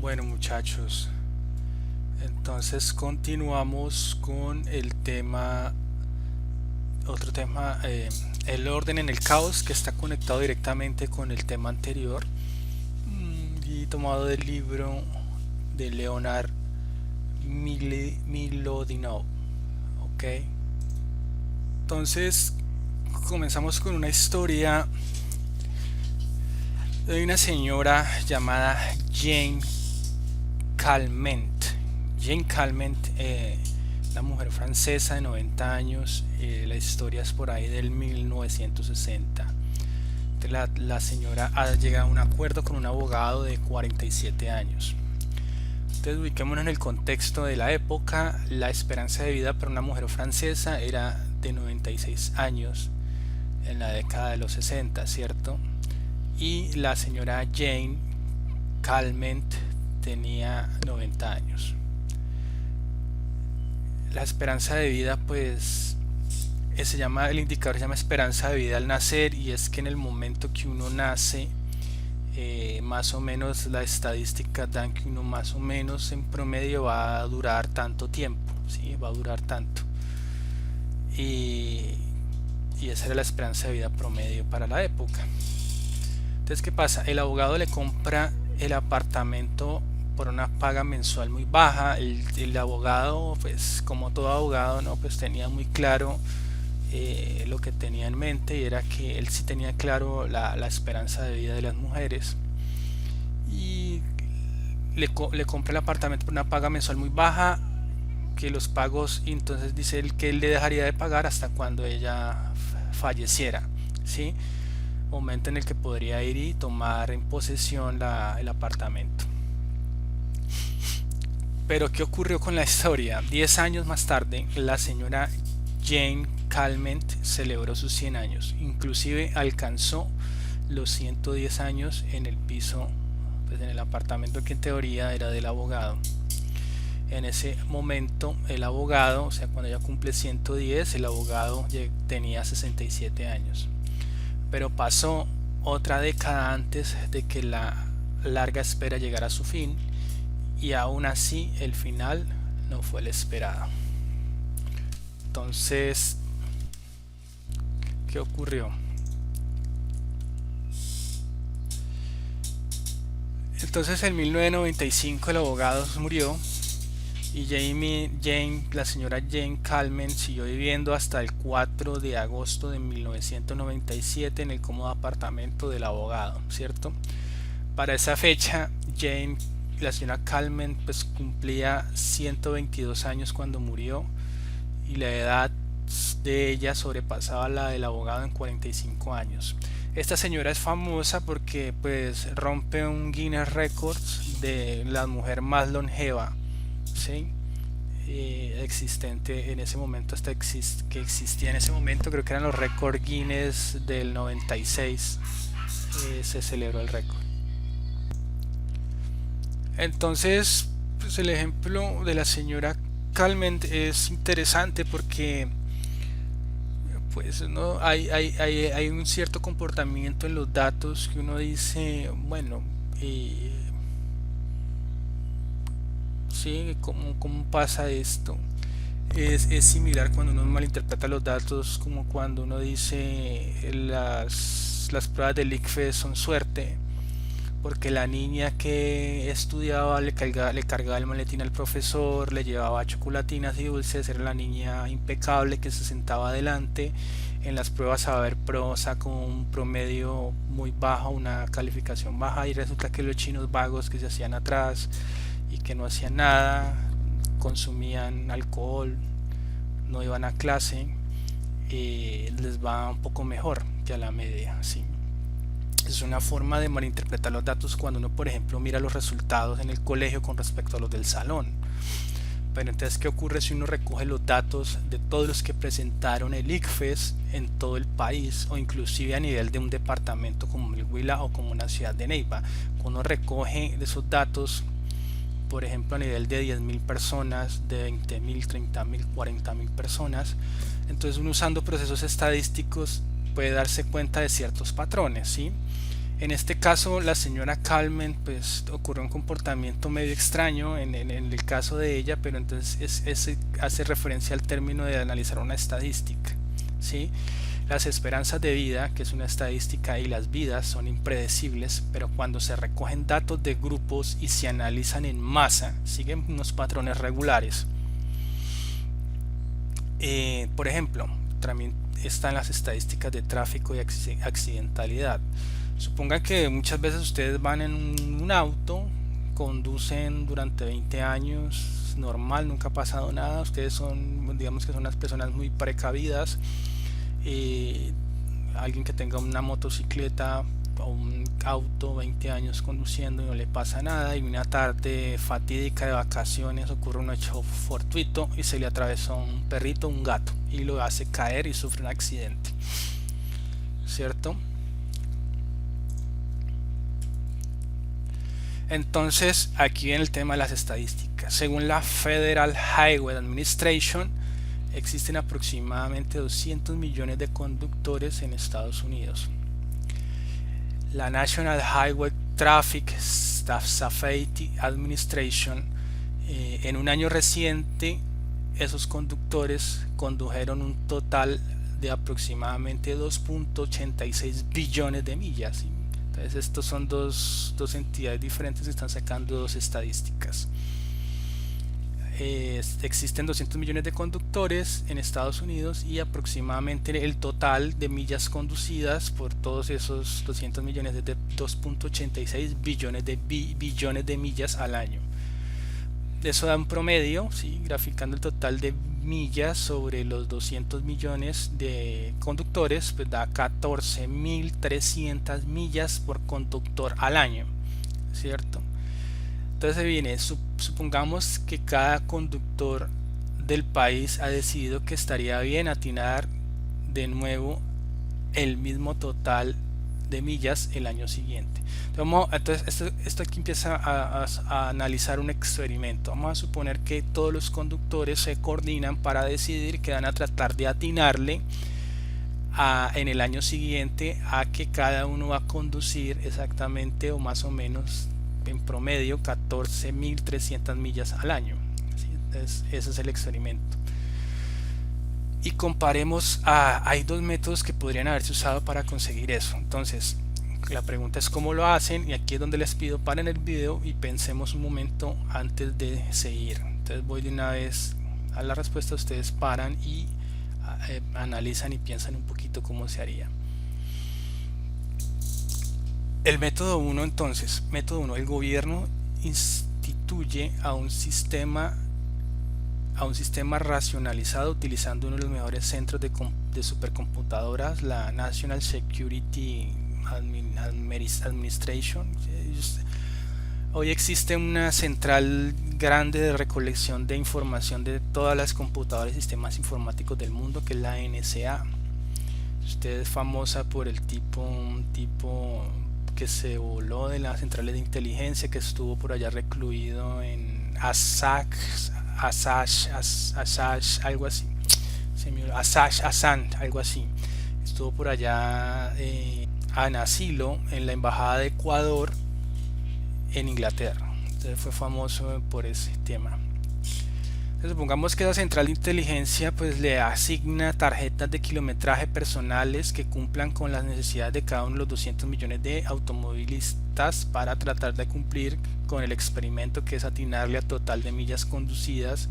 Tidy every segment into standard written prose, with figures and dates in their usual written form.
Bueno, muchachos, entonces continuamos con el tema, otro tema, el orden en el caos, que está conectado directamente con el tema anterior y tomado del libro de Leonard Milodinov. Ok, entonces comenzamos con una historia de una señora llamada Jane Calment. Jane Calment, una mujer francesa de 90 años. La historia es por ahí del 1960. La señora ha llegado a un acuerdo con un abogado de 47 años. Entonces ubiquémonos en el contexto de la época. La esperanza de vida para una mujer francesa era de 96 años en la década de los 60, ¿cierto? Y la señora Jane Calment tenía 90 años. La esperanza de vida, pues, se llama, el indicador se llama esperanza de vida al nacer, y es que en el momento que uno nace, más o menos la estadística dan que uno más o menos en promedio va a durar tanto tiempo, ¿sí? Va a durar tanto. Y, y esa era la esperanza de vida promedio para la época. Entonces, ¿qué pasa? El abogado le compra el apartamento por una paga mensual muy baja. El abogado, pues como todo abogado, no, pues tenía muy claro lo que tenía en mente, y era que él sí tenía claro la esperanza de vida de las mujeres, y le compra el apartamento por una paga mensual muy baja, que los pagos, entonces dice él que él le dejaría de pagar hasta cuando ella falleciera, ¿sí? Momento en el que podría ir y tomar en posesión el apartamento. Pero ¿qué ocurrió con la historia? 10 años más tarde, la señora Jane Calment celebró sus 100 años. Inclusive alcanzó los 110 años en el piso, pues en el apartamento que en teoría era del abogado. En ese momento el abogado, o sea, cuando ella cumple 110, el abogado tenía 67 años. Pero pasó otra década antes de que la larga espera llegara a su fin, y aún así el final no fue el esperado. Entonces, ¿qué ocurrió? Entonces en 1995 el abogado murió, y la señora Jane Calment siguió viviendo hasta el 4 de agosto de 1997 en el cómodo apartamento del abogado, ¿cierto? Para esa fecha, la señora Calment, pues cumplía 122 años cuando murió, y la edad de ella sobrepasaba la del abogado en 45 años. Esta señora es famosa porque pues rompe un Guinness Records de la mujer más longeva, ¿sí? Existente en ese momento, que existía en ese momento, creo que eran los récords Guinness del 96. Se celebró el récord. Entonces, pues el ejemplo de la señora Calment es interesante porque pues no hay un cierto comportamiento en los datos que uno dice, bueno, sí, ¿cómo pasa esto? Es similar cuando uno malinterpreta los datos, como cuando uno dice las pruebas del ICFES son suerte, porque la niña que estudiaba le cargaba el maletín al profesor, le llevaba chocolatinas y dulces, era la niña impecable que se sentaba adelante. En las pruebas a ver pro sacó un promedio muy bajo, una calificación baja, y resulta que los chinos vagos que se hacían atrás y que no hacían nada, consumían alcohol, no iban a clase, les va un poco mejor que a la media, ¿sí? Es una forma de malinterpretar los datos cuando uno, por ejemplo, mira los resultados en el colegio con respecto a los del salón. Pero entonces, ¿qué ocurre si uno recoge los datos de todos los que presentaron el ICFES en todo el país, o inclusive a nivel de un departamento como el Huila o como una ciudad de Neiva? Uno recoge de esos datos, por ejemplo, a nivel de 10.000 personas, de 20.000, 30.000, 40.000 personas. Entonces uno, usando procesos estadísticos, puede darse cuenta de ciertos patrones, ¿sí? En este caso, la señora Kalman, pues ocurrió un comportamiento medio extraño en el caso de ella, pero entonces hace referencia al término de analizar una estadística, ¿sí? Las esperanzas de vida, que es una estadística, y las vidas son impredecibles, pero cuando se recogen datos de grupos y se analizan en masa, siguen unos patrones regulares. Por ejemplo, también están las estadísticas de tráfico y accidentalidad. Supongan que muchas veces ustedes van en un auto, conducen durante 20 años, normal, nunca ha pasado nada, ustedes son, digamos que son unas personas muy precavidas. Alguien que tenga una motocicleta o un auto 20 años conduciendo y no le pasa nada, y una tarde fatídica de vacaciones ocurre un hecho fortuito y se le atravesó un perrito, un gato, y lo hace caer y sufre un accidente, ¿cierto? Entonces aquí viene el tema de las estadísticas. Según la Federal Highway Administration, existen aproximadamente 200 millones de conductores en Estados Unidos. La National Highway Traffic Safety Administration, en un año reciente, esos conductores condujeron un total de aproximadamente 2.86 billones de millas. Entonces estos son dos entidades diferentes que están sacando dos estadísticas. Existen 200 millones de conductores en Estados Unidos y aproximadamente el total de millas conducidas por todos esos 200 millones es de 2.86 billones de millas al año. Eso da un promedio, ¿sí? Graficando el total de millas sobre los 200 millones de conductores, pues da 14.300 millas por conductor al año, ¿cierto? Entonces viene, supongamos que cada conductor del país ha decidido que estaría bien atinar de nuevo el mismo total de millas el año siguiente. Entonces esto aquí empieza a analizar un experimento. Vamos a suponer que todos los conductores se coordinan para decidir que van a tratar de atinarle en el año siguiente a que cada uno va a conducir exactamente o más o menos en promedio 14.300 millas al año. ¿Sí? Entonces, ese es el experimento. Y comparemos hay dos métodos que podrían haberse usado para conseguir eso. Entonces, la pregunta es cómo lo hacen, y aquí es donde les pido paren el video y pensemos un momento antes de seguir. Entonces voy de una vez a la respuesta, ustedes paran y analizan y piensan un poquito cómo se haría. El método 1, entonces, método 1, el gobierno instituye a un sistema racionalizado utilizando uno de los mejores centros de supercomputadoras, la National Security Administration. Hoy existe una central grande de recolección de información de todas las computadoras y sistemas informáticos del mundo, que es la NSA. Usted es famosa por un tipo que se voló de las centrales de inteligencia, que estuvo por allá recluido en algo así, algo así. Estuvo por allá en asilo en la embajada de Ecuador en Inglaterra. Entonces fue famoso por ese tema. Entonces, supongamos que la central de inteligencia pues le asigna tarjetas de kilometraje personales que cumplan con las necesidades de cada uno de los 200 millones de automovilistas para tratar de cumplir con el experimento, que es atinarle a total de millas conducidas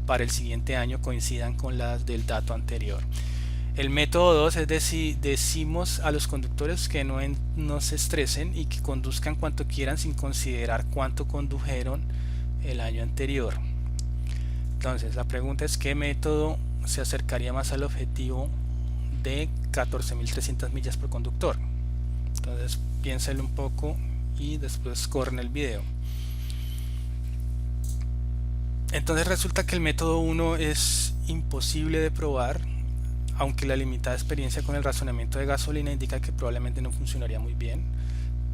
para el siguiente año coincidan con las del dato anterior. El método 2 es decir, decimos a los conductores que no se estresen y que conduzcan cuanto quieran sin considerar cuánto condujeron el año anterior. Entonces la pregunta es qué método se acercaría más al objetivo de 14.300 millas por conductor. Entonces piénsenlo un poco y después corren el video. Entonces resulta que el método 1 es imposible de probar, aunque la limitada experiencia con el racionamiento de gasolina indica que probablemente no funcionaría muy bien.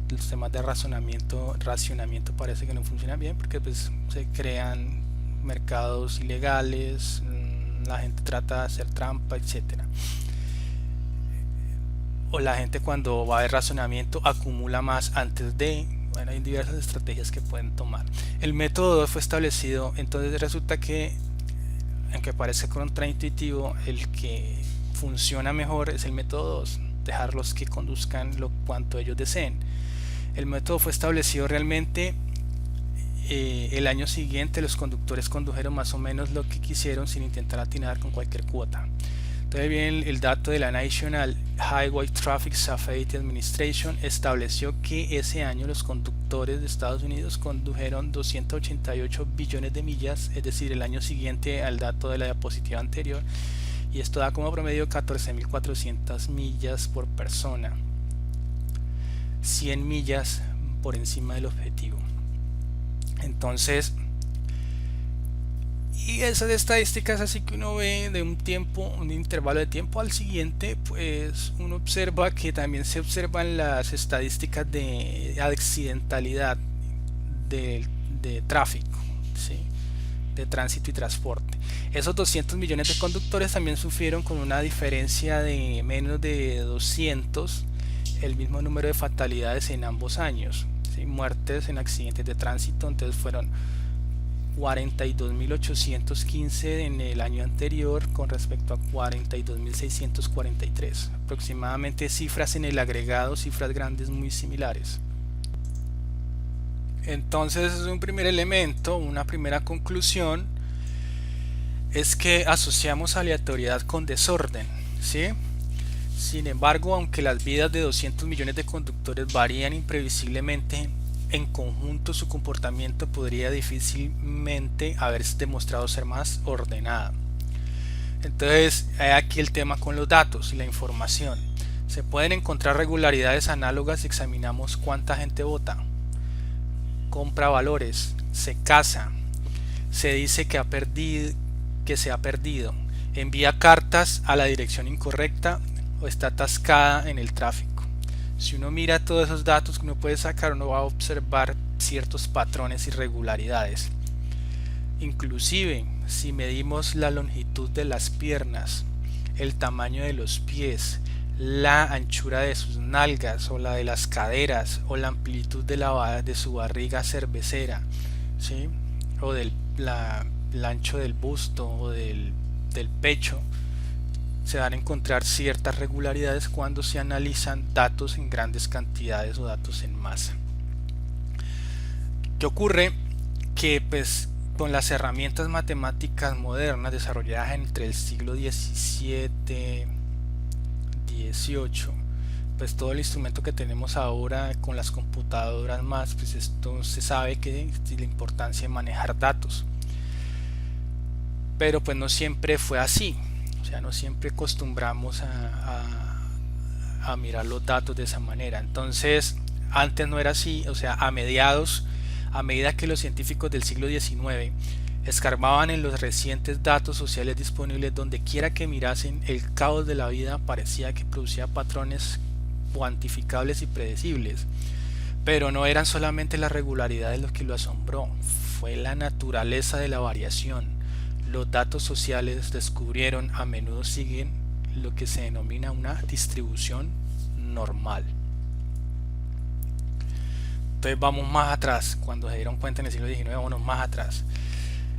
Los temas de racionamiento parece que no funcionan bien porque pues se crean mercados ilegales, la gente trata de hacer trampa, etcétera. o la gente cuando va de razonamiento acumula más antes de. Bueno, hay diversas estrategias que pueden tomar. El método 2 fue establecido, entonces resulta que, aunque parece contraintuitivo, el que funciona mejor es el método 2, dejarlos que conduzcan lo cuanto ellos deseen. El método fue establecido realmente. El año siguiente los conductores condujeron más o menos lo que quisieron sin intentar atinar con cualquier cuota. Entonces viene el dato de la National Highway Traffic Safety Administration, estableció que ese año los conductores de Estados Unidos condujeron 288 billones de millas, es decir, el año siguiente al dato de la diapositiva anterior, y esto da como promedio 14.400 millas por persona, 100 millas por encima del objetivo. Entonces, y esas estadísticas así que uno ve de un tiempo, un intervalo de tiempo al siguiente, pues uno observa que también se observan las estadísticas de accidentalidad de tráfico, ¿sí? De tránsito y transporte. Esos 200 millones de conductores también sufrieron con una diferencia de menos de 200 el mismo número de fatalidades en ambos años, ¿sí? Muertes en accidentes de tránsito, entonces fueron 42.815 en el año anterior con respecto a 42.643, aproximadamente cifras en el agregado, cifras grandes muy similares. Entonces es un primer elemento, una primera conclusión es que asociamos aleatoriedad con desorden, ¿sí? Sin embargo, aunque las vidas de 200 millones de conductores varían imprevisiblemente, en conjunto su comportamiento podría difícilmente haberse demostrado ser más ordenado. Entonces, hay aquí el tema con los datos y la información. Se pueden encontrar regularidades análogas si examinamos cuánta gente vota, compra valores, se casa, se dice que se ha perdido, envía cartas a la dirección incorrecta o está atascada en el tráfico. Si uno mira todos esos datos que uno puede sacar, uno va a observar ciertos patrones y irregularidades. Inclusive, si medimos la longitud de las piernas, el tamaño de los pies, la anchura de sus nalgas o la de las caderas o la amplitud de su barriga cervecera, ¿sí? O del ancho del busto o del pecho, se van a encontrar ciertas regularidades cuando se analizan datos en grandes cantidades o datos en masa. ¿Qué ocurre? Que pues con las herramientas matemáticas modernas desarrolladas entre el siglo XVII, XVIII, pues todo el instrumento que tenemos ahora con las computadoras más, pues esto se sabe que es la importancia de manejar datos. Pero pues no siempre fue así. O sea, no siempre acostumbramos a mirar los datos de esa manera. Entonces, antes no era así. O sea, a medida que los científicos del siglo XIX escarbaban en los recientes datos sociales disponibles, donde quiera que mirasen, el caos de la vida parecía que producía patrones cuantificables y predecibles. Pero no eran solamente las regularidades lo que lo asombró, fue la naturaleza de la variación. Los datos sociales descubrieron a menudo siguen lo que se denomina una distribución normal. Entonces vamos más atrás, cuando se dieron cuenta en el siglo XIX, vamos más atrás.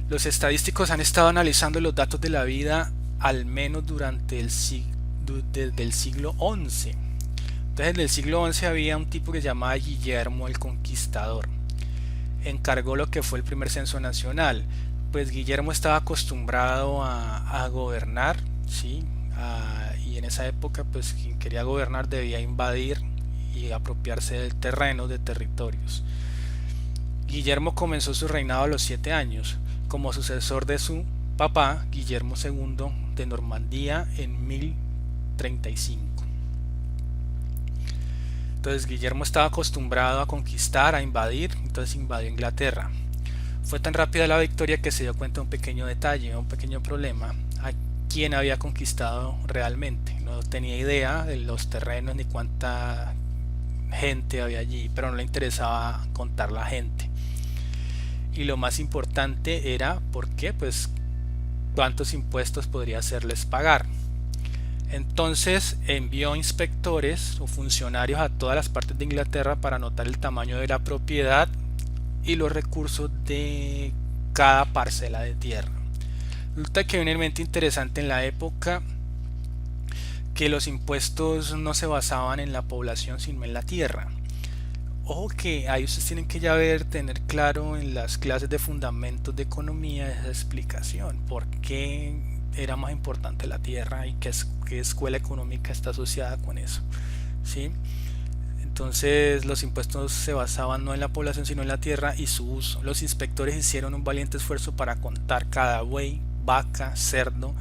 Los estadísticos han estado analizando los datos de la vida al menos desde el siglo XI. Entonces en el siglo XI había un tipo que se llamaba Guillermo el Conquistador. Encargó lo que fue el primer censo nacional. Pues Guillermo estaba acostumbrado a gobernar, ¿sí? Y en esa época pues quien quería gobernar debía invadir y apropiarse del terreno, de territorios. Guillermo comenzó su reinado a los 7 años, como sucesor de su papá, Guillermo II de Normandía, en 1035. Entonces Guillermo estaba acostumbrado a conquistar, a invadir, entonces invadió Inglaterra. Fue tan rápida la victoria que se dio cuenta de un pequeño detalle, un pequeño problema, a quién había conquistado realmente. No tenía idea de los terrenos ni cuánta gente había allí, pero no le interesaba contar la gente. Y lo más importante era, ¿por qué? Pues cuántos impuestos podría hacerles pagar. Entonces envió inspectores o funcionarios a todas las partes de Inglaterra para anotar el tamaño de la propiedad y los recursos de cada parcela de tierra. Resulta que hay un elemento interesante en la época, que los impuestos no se basaban en la población sino en la tierra. Ojo que ahí ustedes tienen que ya tener claro en las clases de fundamentos de economía esa explicación, por qué era más importante la tierra y qué escuela económica está asociada con eso, ¿sí? Entonces los impuestos se basaban no en la población sino en la tierra y su uso. Los inspectores hicieron un valiente esfuerzo para contar cada buey, vaca, cerdo,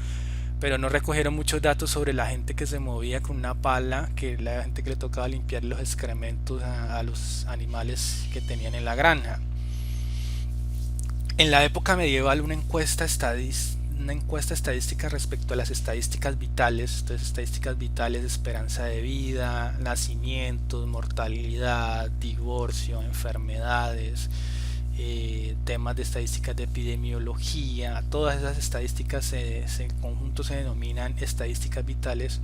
pero no recogieron muchos datos sobre la gente que se movía con una pala, que la gente que le tocaba limpiar los excrementos a los animales que tenían en la granja. En la época medieval una encuesta estadística respecto a las estadísticas vitales, entonces estadísticas vitales, esperanza de vida, nacimientos, mortalidad, divorcio, enfermedades, temas de estadísticas de epidemiología, todas esas estadísticas en conjunto se denominan estadísticas vitales.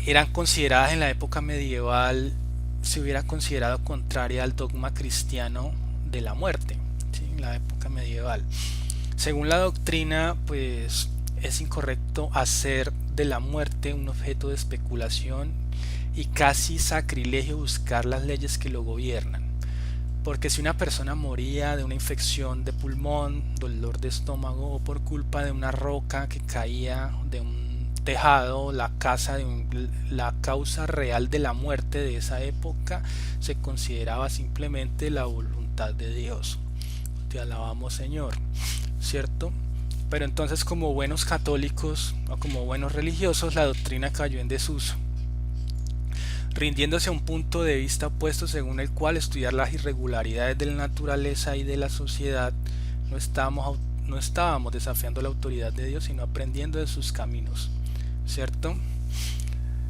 Eran consideradas en la época medieval, se hubiera considerado contraria al dogma cristiano de la muerte, ¿sí? En la época medieval, según la doctrina, pues es incorrecto hacer de la muerte un objeto de especulación y casi sacrilegio buscar las leyes que lo gobiernan. Porque si una persona moría de una infección de pulmón, dolor de estómago o por culpa de una roca que caía de un tejado, la causa real de la muerte de esa época se consideraba simplemente la voluntad de Dios. Te alabamos, Señor, ¿cierto? Pero entonces, como buenos católicos o como buenos religiosos, la doctrina cayó en desuso, rindiéndose a un punto de vista opuesto según el cual estudiar las irregularidades de la naturaleza y de la sociedad no estábamos desafiando la autoridad de Dios, sino aprendiendo de sus caminos, ¿cierto?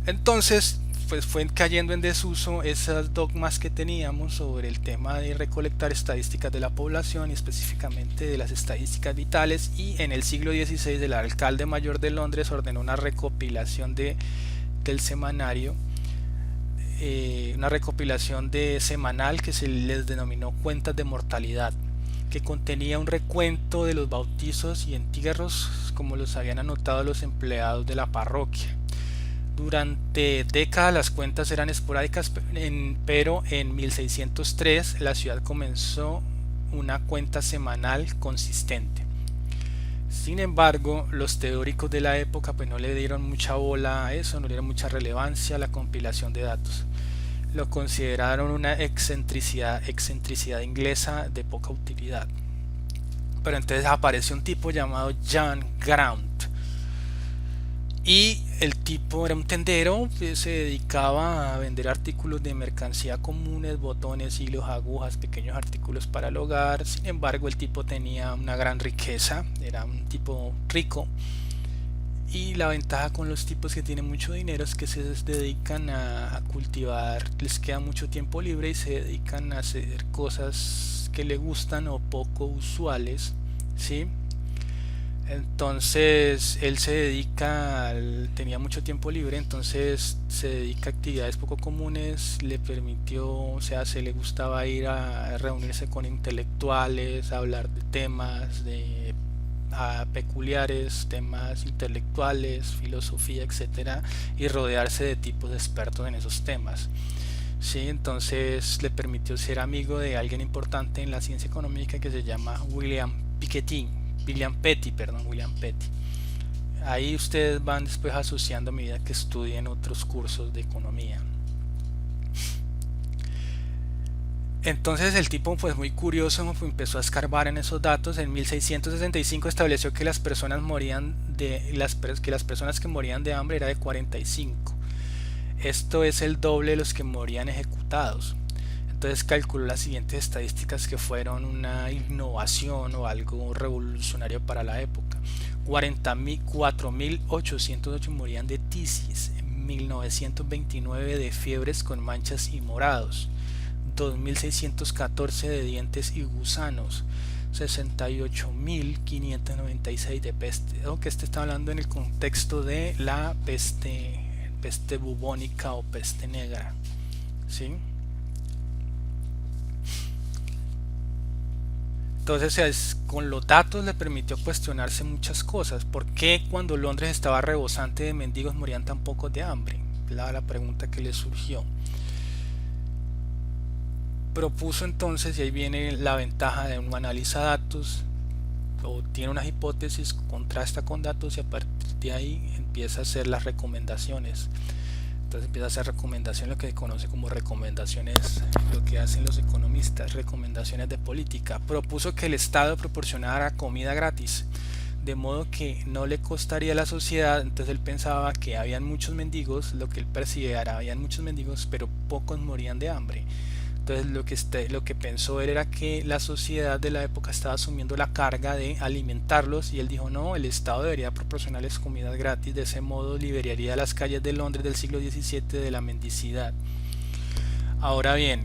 Entonces, pues fue cayendo en desuso esos dogmas que teníamos sobre el tema de recolectar estadísticas de la población y específicamente de las estadísticas vitales, y en el siglo XVI el alcalde mayor de Londres ordenó una recopilación del semanario, una recopilación semanal que se les denominó cuentas de mortalidad, que contenía un recuento de los bautizos y entierros como los habían anotado los empleados de la parroquia. Durante décadas las cuentas eran esporádicas, pero en 1603 la ciudad comenzó una cuenta semanal consistente. Sin embargo, los teóricos de la época pues no le dieron mucha bola a eso, no le dieron mucha relevancia a la compilación de datos. Lo consideraron una excentricidad inglesa de poca utilidad. Pero entonces aparece un tipo llamado John Grant. Y el tipo era un tendero que se dedicaba a vender artículos de mercancía comunes, botones, hilos, agujas, pequeños artículos para el hogar. Sin embargo, el tipo tenía una gran riqueza, era un tipo rico. Y la ventaja con los tipos que tienen mucho dinero es que se dedican a cultivar, les queda mucho tiempo libre y se dedican a hacer cosas que le gustan o poco usuales, ¿sí? Entonces él tenía mucho tiempo libre, entonces se dedica a actividades poco comunes, le permitió, o sea, se le gustaba ir a reunirse con intelectuales, a hablar de temas peculiares, temas intelectuales, filosofía, etcétera, y rodearse de tipos expertos en esos temas. Sí, entonces le permitió ser amigo de alguien importante en la ciencia económica que se llama William Petty. Ahí ustedes van después asociando a medida que estudien otros cursos de economía. Entonces el tipo, pues muy curioso, empezó a escarbar en esos datos. En 1665 estableció que las personas que morían de hambre era de 45. Esto es el doble de los que morían ejecutados. Entonces calculó las siguientes estadísticas que fueron una innovación o algo revolucionario para la época. 4.808 morían de tisis, 1.929 de fiebres con manchas y morados, 2.614 de dientes y gusanos, 68.596 de peste, aunque este está hablando en el contexto de la peste bubónica o peste negra, ¿sí? Entonces, con los datos le permitió cuestionarse muchas cosas. ¿Por qué cuando Londres estaba rebosante de mendigos morían tan pocos de hambre? La pregunta que le surgió. Propuso entonces, y ahí viene la ventaja de uno analiza datos, o tiene unas hipótesis, contrasta con datos y a partir de ahí empieza a hacer las recomendaciones. Entonces empieza a hacer recomendaciones, lo que se conoce como recomendaciones, lo que hacen los economistas, recomendaciones de política. Propuso que el Estado proporcionara comida gratis, de modo que no le costaría a la sociedad. Entonces él pensaba que habían muchos mendigos, lo que él percibía era habían muchos mendigos, pero pocos morían de hambre. Entonces lo que pensó él era que la sociedad de la época estaba asumiendo la carga de alimentarlos y él dijo no, el Estado debería proporcionarles comida gratis, de ese modo liberaría las calles de Londres del siglo XVII de la mendicidad. Ahora bien,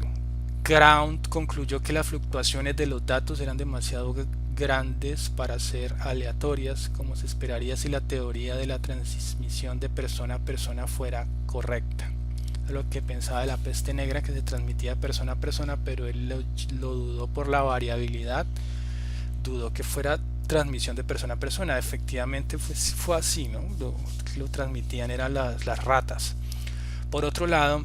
Ground concluyó que las fluctuaciones de los datos eran demasiado grandes para ser aleatorias, como se esperaría si la teoría de la transmisión de persona a persona fuera correcta. Lo que pensaba de la peste negra, que se transmitía de persona a persona, pero él lo dudó por la variabilidad, dudó que fuera transmisión de persona a persona. Efectivamente fue así, ¿no? Lo transmitían eran las ratas. Por otro lado,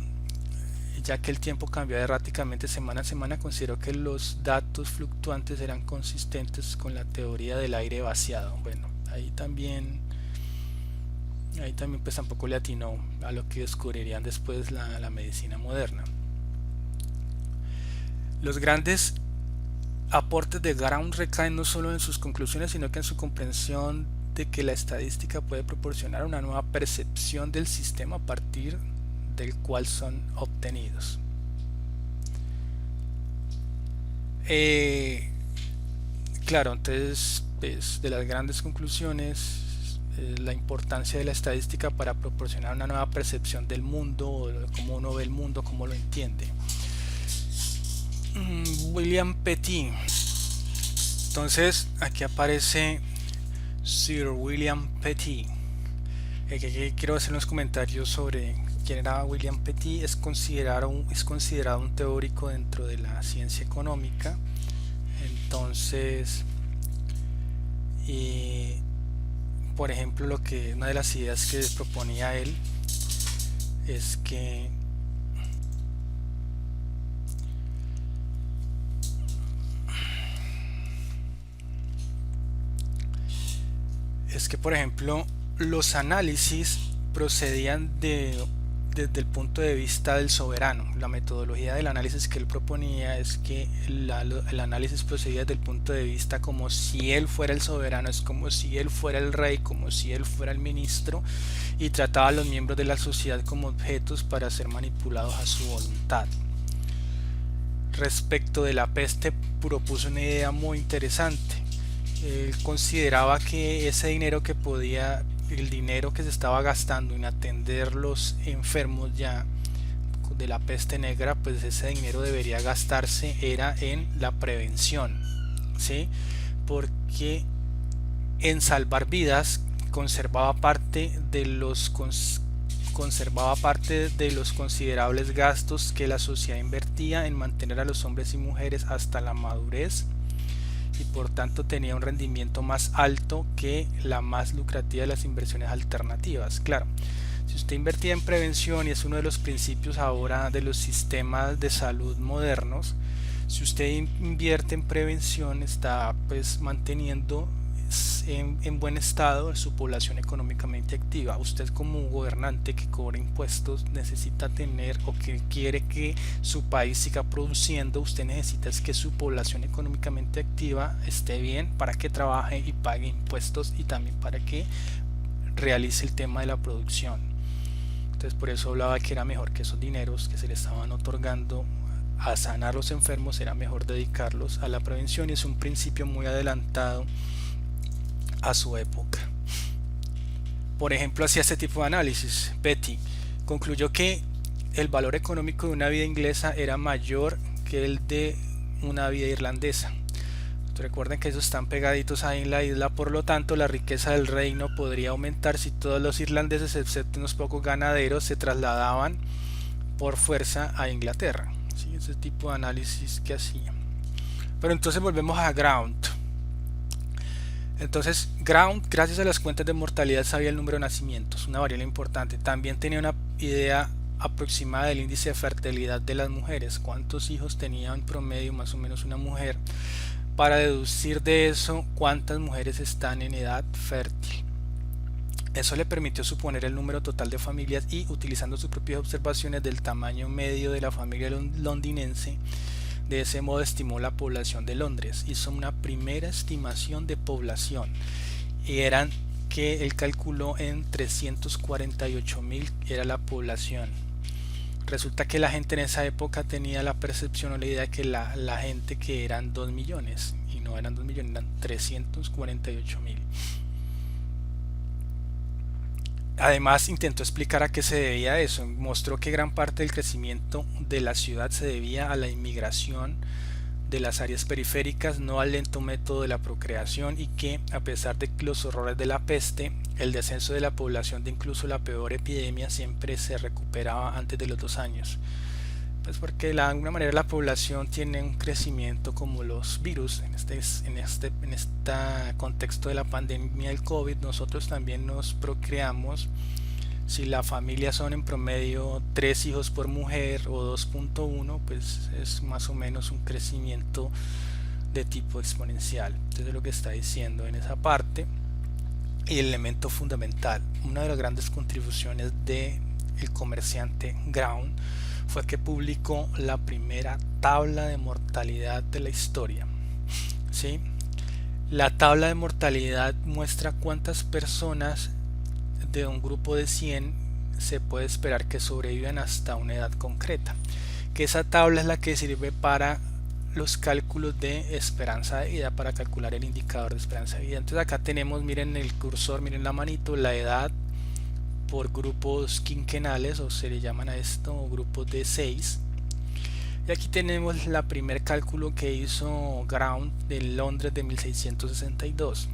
ya que el tiempo cambiaba erráticamente semana a semana, consideró que los datos fluctuantes eran consistentes con la teoría del aire vaciado. Bueno, ahí también pues tampoco le atinó a lo que descubrirían después la medicina moderna. Los grandes aportes de Ground recaen no solo en sus conclusiones, sino que en su comprensión de que la estadística puede proporcionar una nueva percepción del sistema a partir del cual son obtenidos. Claro, entonces pues, de las grandes conclusiones, la importancia de la estadística para proporcionar una nueva percepción del mundo, o de cómo uno ve el mundo, cómo lo entiende. William Petit. Entonces aquí aparece Sir William Petit. Quiero hacer unos comentarios sobre quién era William Petit. Es considerado un teórico dentro de la ciencia económica. Entonces por ejemplo, una de las ideas que proponía él es que por ejemplo, los análisis procedían desde el punto de vista del soberano. La metodología del análisis que él proponía es que el análisis procedía desde el punto de vista como si él fuera el soberano, es como si él fuera el rey, como si él fuera el ministro, y trataba a los miembros de la sociedad como objetos para ser manipulados a su voluntad. Respecto de la peste, propuso una idea muy interesante. Él consideraba que el dinero que se estaba gastando en atender los enfermos ya de la peste negra, pues ese dinero debería gastarse era en la prevención, ¿sí? Porque en salvar vidas conservaba parte de los considerables gastos que la sociedad invertía en mantener a los hombres y mujeres hasta la madurez, y por tanto tenía un rendimiento más alto que la más lucrativa de las inversiones alternativas. Claro, si usted invertía en prevención, y es uno de los principios ahora de los sistemas de salud modernos, si usted invierte en prevención, está pues manteniendo en buen estado su población económicamente activa. Usted como gobernante que cobra impuestos necesita tener, o que quiere que su país siga produciendo, usted necesita que su población económicamente activa esté bien para que trabaje y pague impuestos, y también para que realice el tema de la producción. Entonces por eso hablaba que era mejor que esos dineros que se le estaban otorgando a sanar los enfermos, era mejor dedicarlos a la prevención, y es un principio muy adelantado a su época. Por ejemplo, hacía este tipo de análisis. Petit concluyó que el valor económico de una vida inglesa era mayor que el de una vida irlandesa. Recuerden que ellos están pegaditos ahí en la isla, por lo tanto la riqueza del reino podría aumentar si todos los irlandeses, excepto unos pocos ganaderos, se trasladaban por fuerza a Inglaterra. ¿Sí? Ese tipo de análisis que hacía. Pero entonces volvemos a Ground. Entonces Ground, gracias a las cuentas de mortalidad, sabía el número de nacimientos, una variable importante. También tenía una idea aproximada del índice de fertilidad de las mujeres, cuántos hijos tenía en promedio más o menos una mujer, para deducir de eso cuántas mujeres están en edad fértil. Eso le permitió suponer el número total de familias y, utilizando sus propias observaciones del tamaño medio de la familia londinense, de ese modo estimó la población de Londres. Hizo una primera estimación de población y eran que él calculó en 348.000 era la población. Resulta que la gente en esa época tenía la percepción o la idea de que la gente que eran 2 millones, y no eran 2 millones, eran 348.000. Además intentó explicar a qué se debía eso. Mostró que gran parte del crecimiento de la ciudad se debía a la inmigración de las áreas periféricas, no al lento método de la procreación, y que, a pesar de los horrores de la peste, el descenso de la población de incluso la peor epidemia siempre se recuperaba antes de los 2 años. Pues porque de alguna manera la población tiene un crecimiento como los virus. En este contexto de la pandemia del COVID, nosotros también nos procreamos. Si la familia son en promedio 3 hijos por mujer o 2.1, pues es más o menos un crecimiento de tipo exponencial. Entonces es lo que está diciendo en esa parte. Y el elemento fundamental, una de las grandes contribuciones del comerciante Ground, fue que publicó la primera tabla de mortalidad de la historia. ¿Sí? La tabla de mortalidad muestra cuántas personas de un grupo de 100 se puede esperar que sobrevivan hasta una edad concreta. Que esa tabla es la que sirve para los cálculos de esperanza de vida, para calcular el indicador de esperanza de vida. Entonces acá tenemos, miren el cursor, miren la manito, la edad por grupos quinquenales, o se le llaman a esto grupos de 6. Y aquí tenemos la primer cálculo que hizo Ground en Londres de 1662.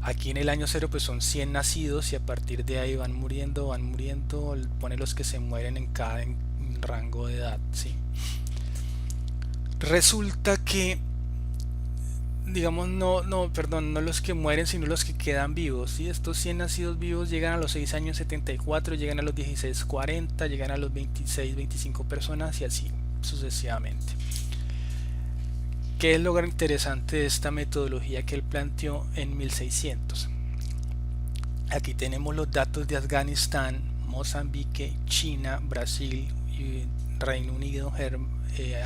Aquí en el año 0 pues son 100 nacidos, y a partir de ahí van muriendo, pone los que se mueren en cada rango de edad, ¿sí? Resulta que, digamos, no los que mueren, sino los que quedan vivos, ¿sí? Estos 100 nacidos vivos llegan a los 6 años 74, llegan a los 16 40, llegan a los 26 25 personas, y así sucesivamente. ¿Qué es lo interesante de esta metodología que él planteó en 1600? Aquí tenemos los datos de Afganistán, Mozambique, China, Brasil, Reino Unido,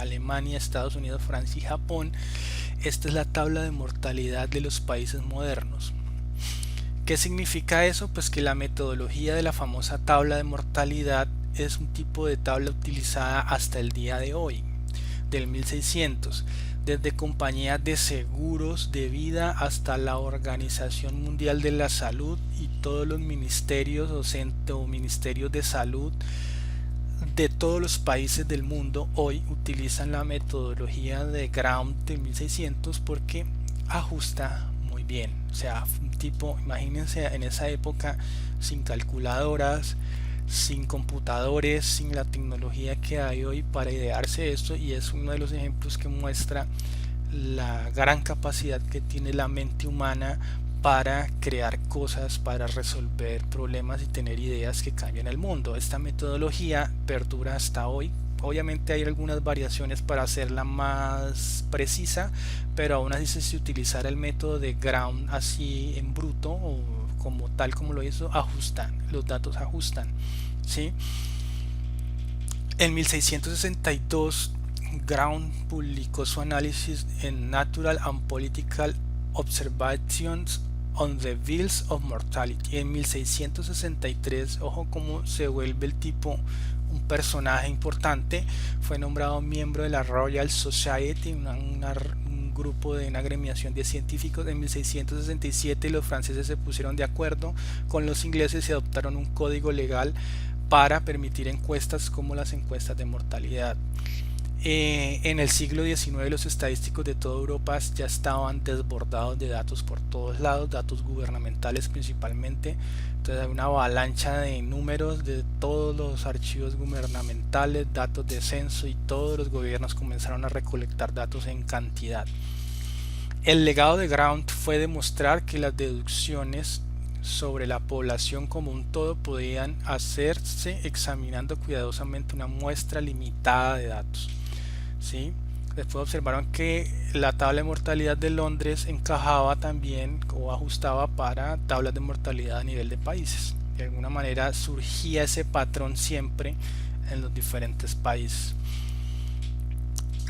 Alemania, Estados Unidos, Francia y Japón. Esta es la tabla de mortalidad de los países modernos. ¿Qué significa eso? Pues que la metodología de la famosa tabla de mortalidad es un tipo de tabla utilizada hasta el día de hoy, del 1600, desde compañías de seguros de vida hasta la Organización Mundial de la Salud y todos los ministerios o ministerios de salud de todos los países del mundo hoy utilizan la metodología de Ground de 1600 porque ajusta muy bien. O sea, un tipo, imagínense en esa época, sin calculadoras, sin computadores, sin la tecnología que hay hoy para idearse esto, y es uno de los ejemplos que muestra la gran capacidad que tiene la mente humana para crear cosas, para resolver problemas y tener ideas que cambian el mundo. Esta metodología perdura hasta hoy. Obviamente hay algunas variaciones para hacerla más precisa, pero aún así, si utilizara el método de Ground así en bruto o como tal como lo hizo, los datos ajustan, ¿sí? En 1662 Ground publicó su análisis en Natural and Political Observations on the Bills of Mortality. En 1663, ojo cómo se vuelve el tipo un personaje importante, fue nombrado miembro de la Royal Society, un grupo de una agremiación de científicos. En 1667 los franceses se pusieron de acuerdo con los ingleses y adoptaron un código legal para permitir encuestas como las encuestas de mortalidad. En el siglo XIX los estadísticos de toda Europa ya estaban desbordados de datos por todos lados, datos gubernamentales principalmente. Entonces hay una avalancha de números de todos los archivos gubernamentales, datos de censo, y todos los gobiernos comenzaron a recolectar datos en cantidad. El legado de Grant fue demostrar que las deducciones sobre la población como un todo podían hacerse examinando cuidadosamente una muestra limitada de datos. ¿Sí? Después observaron que la tabla de mortalidad de Londres encajaba también o ajustaba para tablas de mortalidad a nivel de países. De alguna manera surgía ese patrón siempre en los diferentes países.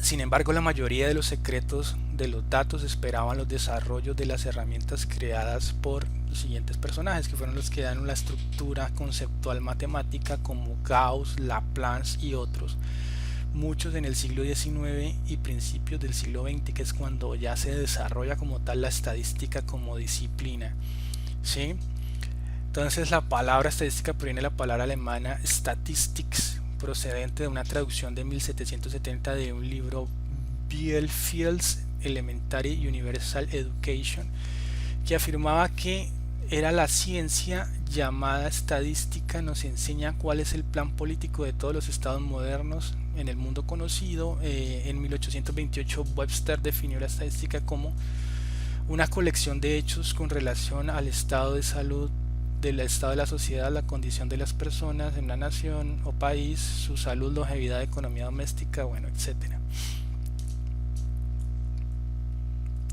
Sin embargo, la mayoría de los secretos de los datos esperaban los desarrollos de las herramientas creadas por los siguientes personajes, que fueron los que dan la estructura conceptual matemática, como Gauss, Laplace y otros. Muchos en el siglo XIX y principios del siglo XX, que es cuando ya se desarrolla como tal la estadística como disciplina. ¿Sí? Entonces la palabra estadística proviene de la palabra alemana Statistics, procedente de una traducción de 1770 de un libro, Bielefield's Elementary Universal Education, que afirmaba que era la ciencia llamada estadística, nos enseña cuál es el plan político de todos los estados modernos en el mundo conocido. En 1828 Webster definió la estadística como una colección de hechos con relación al estado de salud, del estado de la sociedad, la condición de las personas en una nación o país, su salud, longevidad, economía doméstica, bueno, etcétera.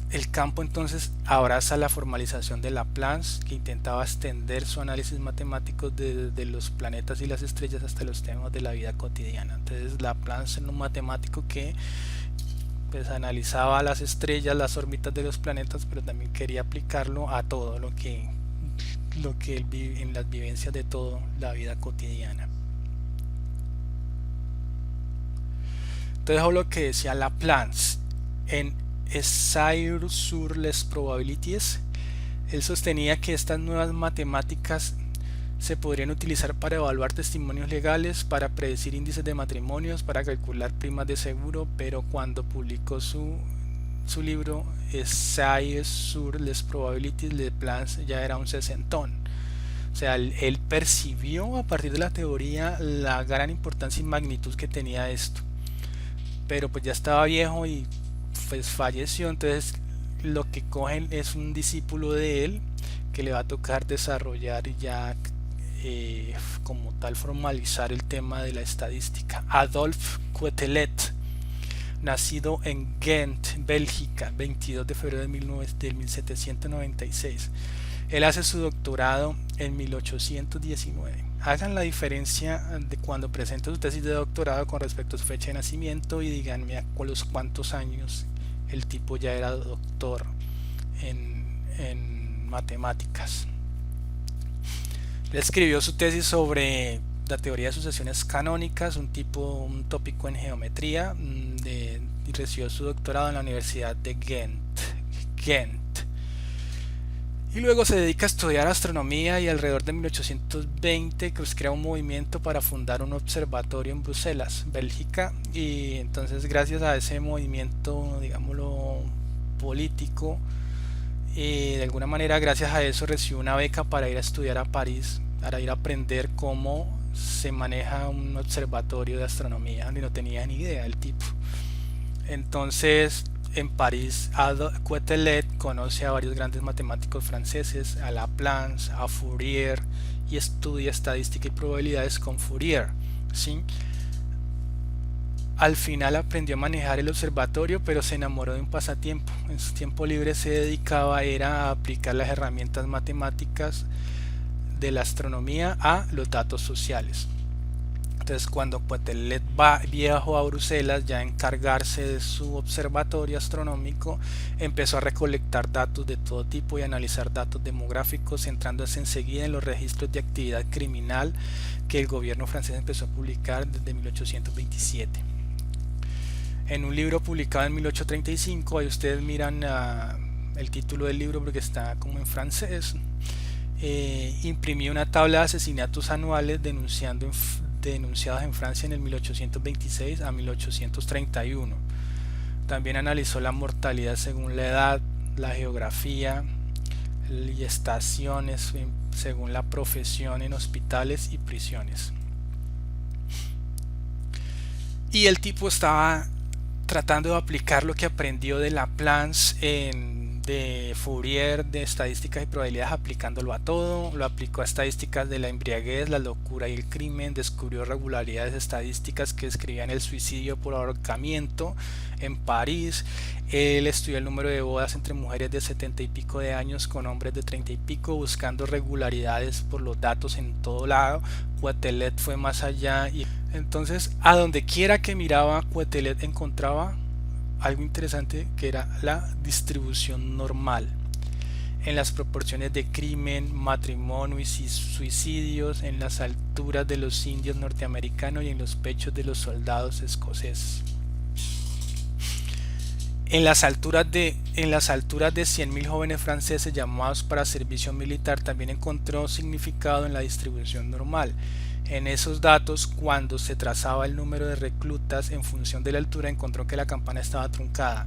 El campo entonces abraza la formalización de Laplace, que intentaba extender su análisis matemático desde los planetas y las estrellas hasta los temas de la vida cotidiana. Entonces Laplace era un matemático que pues analizaba las estrellas, las órbitas de los planetas, pero también quería aplicarlo a todo lo que en las vivencias de toda la vida cotidiana. Entonces, lo que decía Laplace en Essai sur les probabilities, él sostenía que estas nuevas matemáticas se podrían utilizar para evaluar testimonios legales, para predecir índices de matrimonios, para calcular primas de seguro, pero cuando publicó su libro Essai sur les probabilities, Laplace ya era un sesentón. O sea, él percibió a partir de la teoría la gran importancia y magnitud que tenía esto, pero pues ya estaba viejo y pues falleció. Entonces lo que cogen es un discípulo de él que le va a tocar desarrollar y ya como tal formalizar el tema de la estadística. Adolphe Quetelet, nacido en Ghent, Bélgica, 22 de febrero de 1796. Él hace su doctorado en 1819. Hagan la diferencia de cuando presenta su tesis de doctorado con respecto a su fecha de nacimiento y díganme a los cuántos años el tipo ya era doctor en matemáticas. Él escribió su tesis sobre la teoría de sucesiones canónicas, un tópico en geometría, y recibió su doctorado en la Universidad de Ghent. Y luego se dedica a estudiar astronomía, y alrededor de 1820 pues crea un movimiento para fundar un observatorio en Bruselas, Bélgica, y entonces gracias a ese movimiento, digámoslo, político, de alguna manera gracias a eso recibió una beca para ir a estudiar a París, para ir a aprender cómo se maneja un observatorio de astronomía, y no tenía ni idea el tipo. Entonces en París, Quetelet conoce a varios grandes matemáticos franceses, a Laplace, a Fourier, y estudia estadística y probabilidades con Fourier, ¿sí? Al final aprendió a manejar el observatorio, pero se enamoró de un pasatiempo. En su tiempo libre se dedicaba a aplicar las herramientas matemáticas de la astronomía a los datos sociales. Entonces cuando Quetelet viajó a Bruselas ya a encargarse de su observatorio astronómico, empezó a recolectar datos de todo tipo y analizar datos demográficos, centrándose enseguida en los registros de actividad criminal que el gobierno francés empezó a publicar desde 1827. En un libro publicado en 1835, ahí ustedes miran el título del libro porque está como en francés, imprimió una tabla de asesinatos anuales denunciando denunciados en Francia en el 1826 a 1831. También analizó la mortalidad según la edad, la geografía y estaciones según la profesión en hospitales y prisiones. Y el tipo estaba tratando de aplicar lo que aprendió de Laplace, de Fourier, de estadísticas y probabilidades, aplicándolo a todo. Lo aplicó a estadísticas de la embriaguez, la locura y el crimen. Descubrió regularidades estadísticas que describían el suicidio por ahorcamiento en París. Él estudió el número de bodas entre mujeres de 70 y pico de años con hombres de 30 y pico, buscando regularidades por los datos en todo lado. Quetelet fue más allá y entonces a donde quiera que miraba Quetelet encontraba algo interesante, que era la distribución normal en las proporciones de crimen, matrimonio y suicidios, en las alturas de los indios norteamericanos y en los pechos de los soldados escoceses. En las alturas de 100.000 jóvenes franceses llamados para servicio militar también encontró significado en la distribución normal. En esos datos, cuando se trazaba el número de reclutas en función de la altura, encontró que la campana estaba truncada.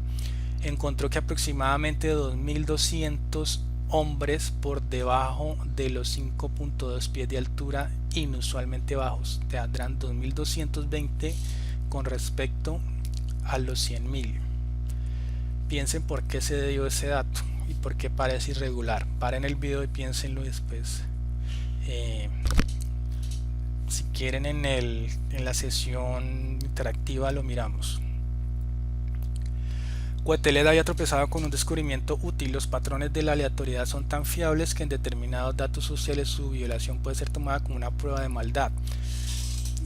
Encontró que aproximadamente 2.200 hombres por debajo de los 5.2 pies de altura, inusualmente bajos, tendrán 2.220 con respecto a los 100.000. Piensen por qué se dio ese dato y por qué parece irregular. Paren el video y piénsenlo después. Si quieren en la sesión interactiva lo miramos. Quetelet había tropezado con un descubrimiento útil. Los patrones de la aleatoriedad son tan fiables que en determinados datos sociales su violación puede ser tomada como una prueba de maldad.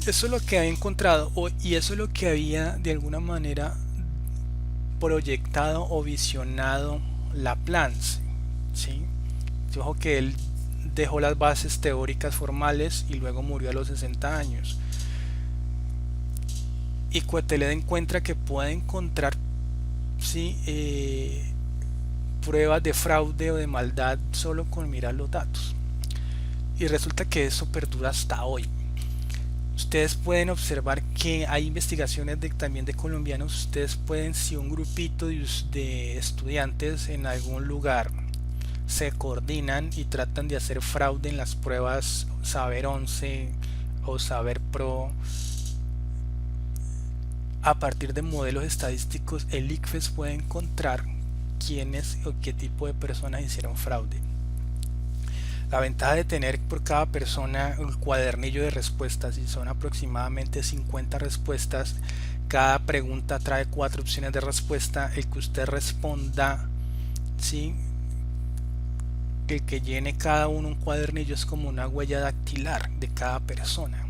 Eso es lo que había encontrado y eso es lo que había de alguna manera proyectado o visionado Laplace, ¿sí? Ojo que él dejó las bases teóricas formales y luego murió a los 60 años. Y Quetelet encuentra que puede encontrar, ¿sí?, pruebas de fraude o de maldad solo con mirar los datos. Y resulta que eso perdura hasta hoy. Ustedes pueden observar que hay investigaciones también de colombianos. Ustedes pueden, si un grupito de estudiantes en algún lugar se coordinan y tratan de hacer fraude en las pruebas Saber 11 o Saber Pro a partir de modelos estadísticos, el ICFES puede encontrar quiénes o qué tipo de personas hicieron fraude. La ventaja de tener por cada persona un cuadernillo de respuestas, y son aproximadamente 50 respuestas, cada pregunta trae 4 opciones de respuesta. El que usted responda, ¿sí?, el que llene cada uno un cuadernillo es como una huella dactilar de cada persona.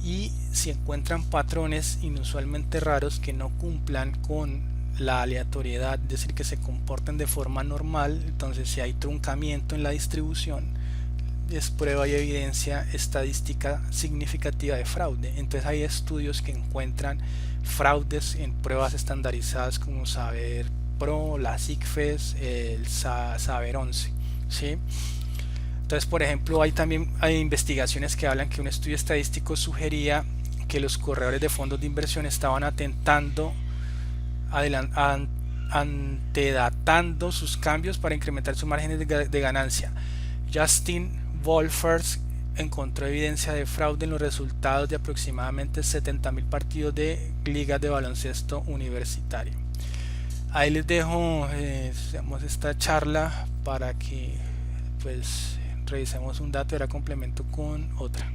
Y si encuentran patrones inusualmente raros que no cumplan con la aleatoriedad, es decir, que se comporten de forma normal, entonces si hay truncamiento en la distribución, es prueba y evidencia estadística significativa de fraude. Entonces hay estudios que encuentran fraudes en pruebas estandarizadas como Saber Pro, las ICFES, el Saber 11, ¿sí? Entonces, por ejemplo, hay investigaciones que hablan que un estudio estadístico sugería que los corredores de fondos de inversión estaban antedatando sus cambios para incrementar sus márgenes de ganancia. Justin Wolfers encontró evidencia de fraude en los resultados de aproximadamente 70.000 partidos de ligas de baloncesto universitario. Ahí les dejo esta charla para que pues revisemos un dato y ahora complemento con otra.